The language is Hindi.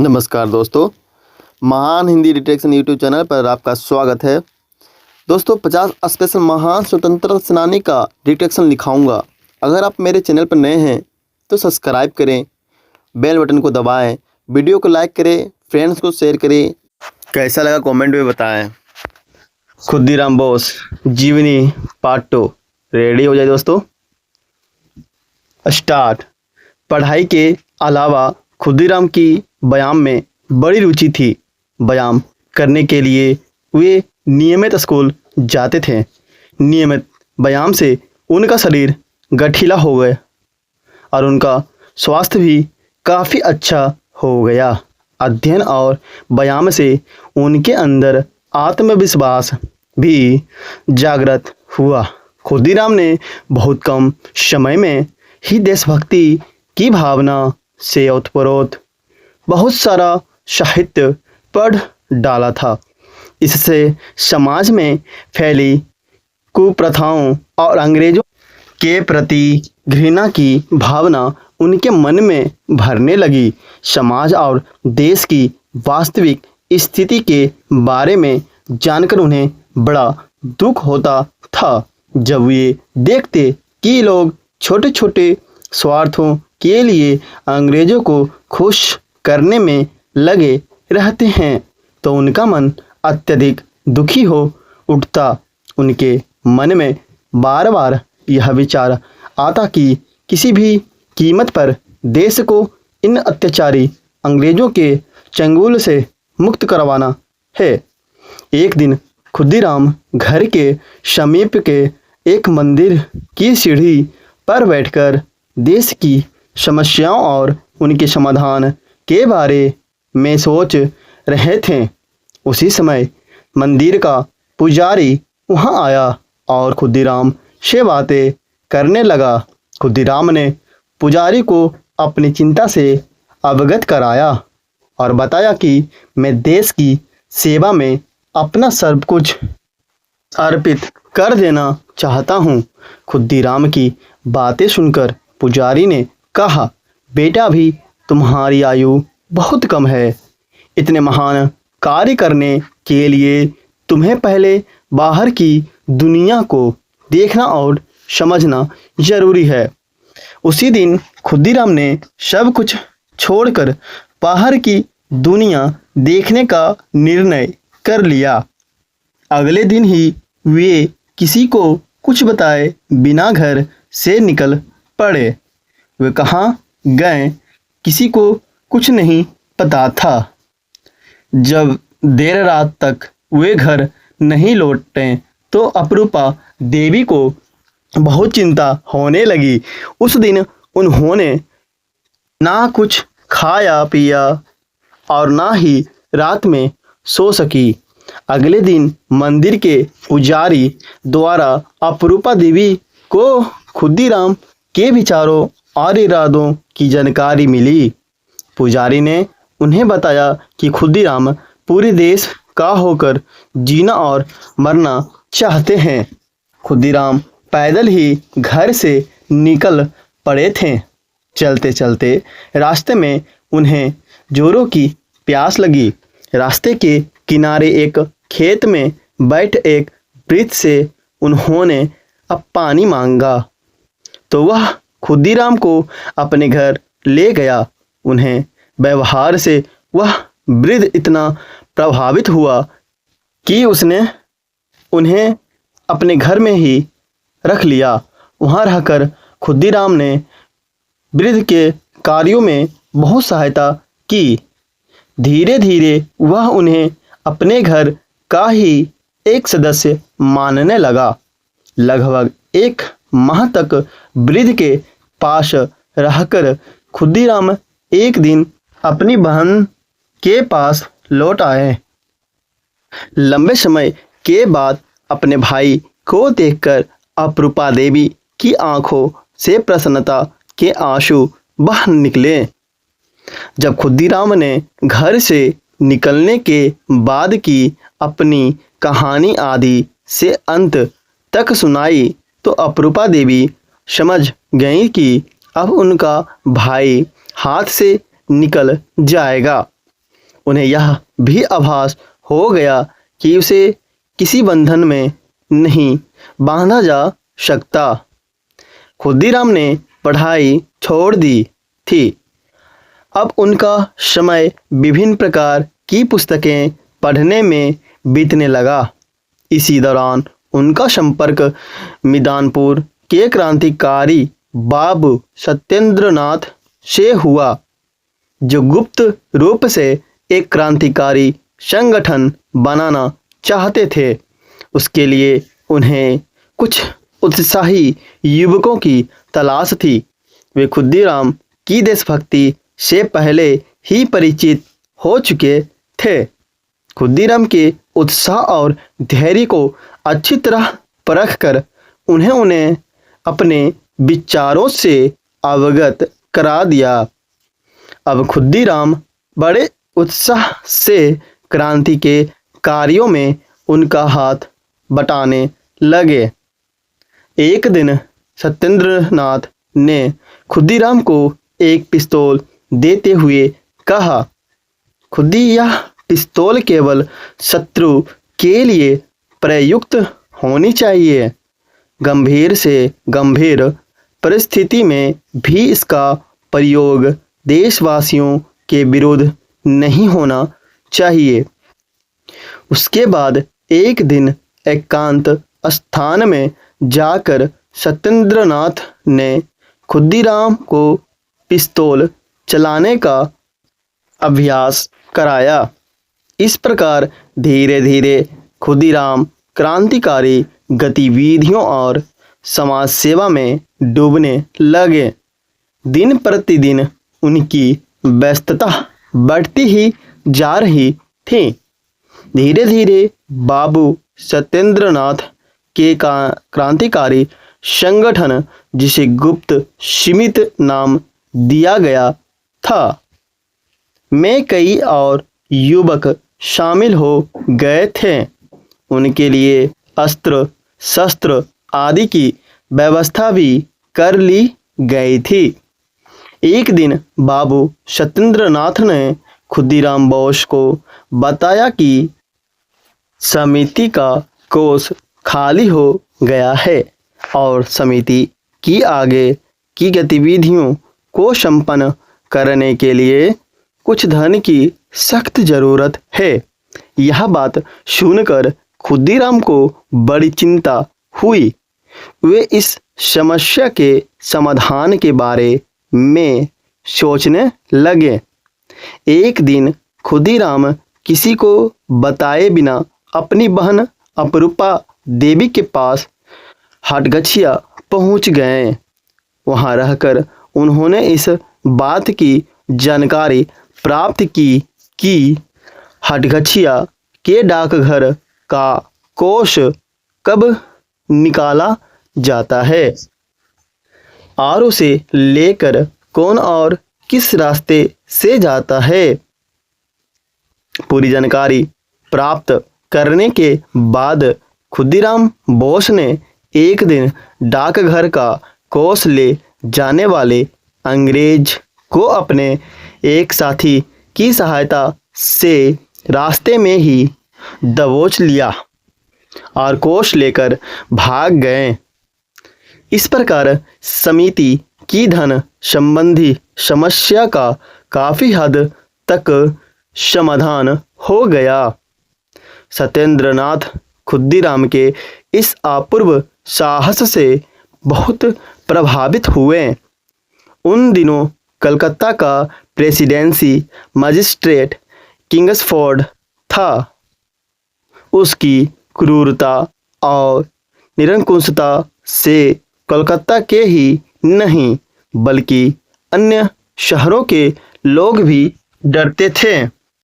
नमस्कार दोस्तों, महान हिंदी डिटेक्शन यूट्यूब चैनल पर आपका स्वागत है। दोस्तों 50 स्पेशल महान स्वतंत्रता सेनानी का डिटेक्शन लिखाऊंगा। अगर आप मेरे चैनल पर नए हैं तो सब्सक्राइब करें, बेल बटन को दबाएं, वीडियो को लाइक करें, फ्रेंड्स को शेयर करें। कैसा लगा कमेंट में बताएं। खुदीराम बोस जीवनी पार्ट 2 रेडी हो जाए दोस्तों। स्टार्ट। पढ़ाई के अलावा खुदीराम की व्यायाम में बड़ी रुचि थी। व्यायाम करने के लिए वे नियमित स्कूल जाते थे। नियमित व्यायाम से उनका शरीर गठीला हो गया और उनका स्वास्थ्य भी काफ़ी अच्छा हो गया। अध्ययन और व्यायाम से उनके अंदर आत्मविश्वास भी जागृत हुआ। खुदीराम ने बहुत कम समय में ही देशभक्ति की भावना से ओतप्रोत बहुत सारा साहित्य पढ़ डाला था। इससे समाज में फैली कुप्रथाओं और अंग्रेजों के प्रति घृणा की भावना उनके मन में भरने लगी। समाज और देश की वास्तविक स्थिति के बारे में जानकर उन्हें बड़ा दुख होता था जब वे देखते कि लोग छोटे छोटे स्वार्थों के लिए अंग्रेजों को खुश करने में लगे रहते हैं, तो उनका मन अत्यधिक दुखी हो उठता। उनके मन में बार बार यह विचार आता कि किसी भी कीमत पर देश को इन अत्याचारी अंग्रेजों के चंगुल से मुक्त करवाना है। एक दिन खुदीराम घर के समीप के एक मंदिर की सीढ़ी पर बैठकर देश की समस्याओं और उनके समाधान के बारे में सोच रहे थे। उसी समय मंदिर का पुजारी वहां आया और खुदीराम से बातें करने लगा। खुदीराम ने पुजारी को अपनी चिंता से अवगत कराया और बताया कि मैं देश की सेवा में अपना सब कुछ अर्पित कर देना चाहता हूँ। खुदीराम की बातें सुनकर पुजारी ने कहा, बेटा अभी तुम्हारी आयु बहुत कम है। इतने महान कार्य करने के लिए तुम्हें पहले बाहर की दुनिया को देखना और समझना जरूरी है। उसी दिन खुदीराम ने सब कुछ छोड़कर बाहर की दुनिया देखने का निर्णय कर लिया। अगले दिन ही वे किसी को कुछ बताए बिना घर से निकल पड़े। वे कहाँ गए किसी को कुछ नहीं पता था। जब देर रात तक वे घर नहीं लौटे तो अपरूपा देवी को बहुत चिंता होने लगी। उस दिन उन्होंने ना कुछ खाया पिया और ना ही रात में सो सकी। अगले दिन मंदिर के पुजारी द्वारा अपरूपा देवी को खुदीराम के विचारों और इरादों की जानकारी मिली। पुजारी ने उन्हें बताया कि खुदीराम पूरे देश का होकर जीना और मरना चाहते हैं। खुदीराम पैदल ही घर से निकल पड़े थे। चलते चलते रास्ते में उन्हें जोरों की प्यास लगी। रास्ते के किनारे एक खेत में बैठ एक वृद्ध से उन्होंने अब पानी मांगा तो वह खुदीराम को अपने घर ले गया। उन्हें व्यवहार से वह वृद्ध इतना प्रभावित हुआ कि उसने उन्हें अपने घर में ही रख लिया। वहां रहकर खुदीराम ने वृद्ध के कार्यों में बहुत सहायता की। धीरे धीरे वह उन्हें अपने घर का ही एक सदस्य मानने लगा। लगभग एक माह तक वृद्ध के पास रहकर खुदीराम एक दिन अपनी बहन के पास लौट आए। लंबे समय के बाद अपने भाई को देखकर अपरूपा देवी की आंखों से प्रसन्नता के आंसू बह निकले। जब खुदीराम ने घर से निकलने के बाद की अपनी कहानी आदि से अंत तक सुनाई तो अपरूपा देवी समझ गई कि अब उनका भाई हाथ से निकल जाएगा। उन्हें यह भी आभास हो गया कि उसे किसी बंधन में नहीं बांधा जा सकता। खुदीराम ने पढ़ाई छोड़ दी थी। अब उनका समय विभिन्न प्रकार की पुस्तकें पढ़ने में बीतने लगा। इसी दौरान उनका संपर्क मिदानपुर के क्रांतिकारी बाबू सत्येंद्रनाथ से हुआ, जो गुप्त रूप से एक क्रांतिकारी संगठन बनाना चाहते थे। उसके लिए उन्हें कुछ उत्साही युवकों की तलाश थी। वे खुदीराम की देशभक्ति से पहले ही परिचित हो चुके थे। खुदीराम के उत्साह और धैर्य को अच्छी तरह परखकर उन्हें अपने विचारों से अवगत करा दिया। अब खुदीराम बड़े उत्साह से क्रांति के कार्यों में उनका हाथ बटाने लगे। एक दिन सत्येंद्रनाथ ने खुदीराम को एक पिस्तौल देते हुए कहा, खुदी, यह पिस्तौल केवल शत्रु के लिए प्रयुक्त होनी चाहिए। गंभीर से गंभीर परिस्थिति में भी इसका प्रयोग देशवासियों के विरुद्ध नहीं होना चाहिए। उसके बाद एक दिन एकांत स्थान में जाकर सत्येंद्रनाथ ने खुदीराम को पिस्तौल चलाने का अभ्यास कराया। इस प्रकार धीरे धीरे खुदीराम क्रांतिकारी गतिविधियों और समाज सेवा में डूबने लगे। दिन प्रतिदिन उनकी व्यस्तता बढ़ती ही जा रही थी। धीरे धीरे बाबू सत्येंद्रनाथ के क्रांतिकारी संगठन, जिसे गुप्त सीमित नाम दिया गया था, में कई और युवक शामिल हो गए थे। उनके लिए अस्त्र शस्त्र आदि की व्यवस्था भी कर ली गई थी। एक दिन बाबू सत्येंद्रनाथ ने खुदीराम बोस को बताया कि समिति का कोष खाली हो गया है और समिति की आगे की गतिविधियों को संपन्न करने के लिए कुछ धन की सख्त जरूरत है। यह बात सुनकर खुदीराम को बड़ी चिंता हुई। वे इस समस्या के समाधान के बारे में सोचने लगे। एक दिन खुदीराम किसी को बताए बिना अपनी बहन अपरूपा देवी के पास हटगछिया पहुंच गए। वहां रहकर उन्होंने इस बात की जानकारी प्राप्त की कि हटगछिया के डाकघर का कोष कब निकाला जाता है और उसे लेकर कौन और किस रास्ते से जाता है। पूरी जानकारी प्राप्त करने के बाद खुदीराम बोस ने एक दिन डाकघर का कोष ले जाने वाले अंग्रेज को अपने एक साथी की सहायता से रास्ते में ही दबोच लिया और कोष लेकर भाग गए। इस प्रकार समिति की धन संबंधी समस्या का काफी हद तक समाधान हो गया। सत्येंद्रनाथ खुदीराम के इस अपूर्व साहस से बहुत प्रभावित हुए। उन दिनों कलकत्ता का प्रेसिडेंसी मजिस्ट्रेट किंग्सफोर्ड था। उसकी क्रूरता और निरंकुशता से कलकत्ता के ही नहीं बल्कि अन्य शहरों के लोग भी डरते थे।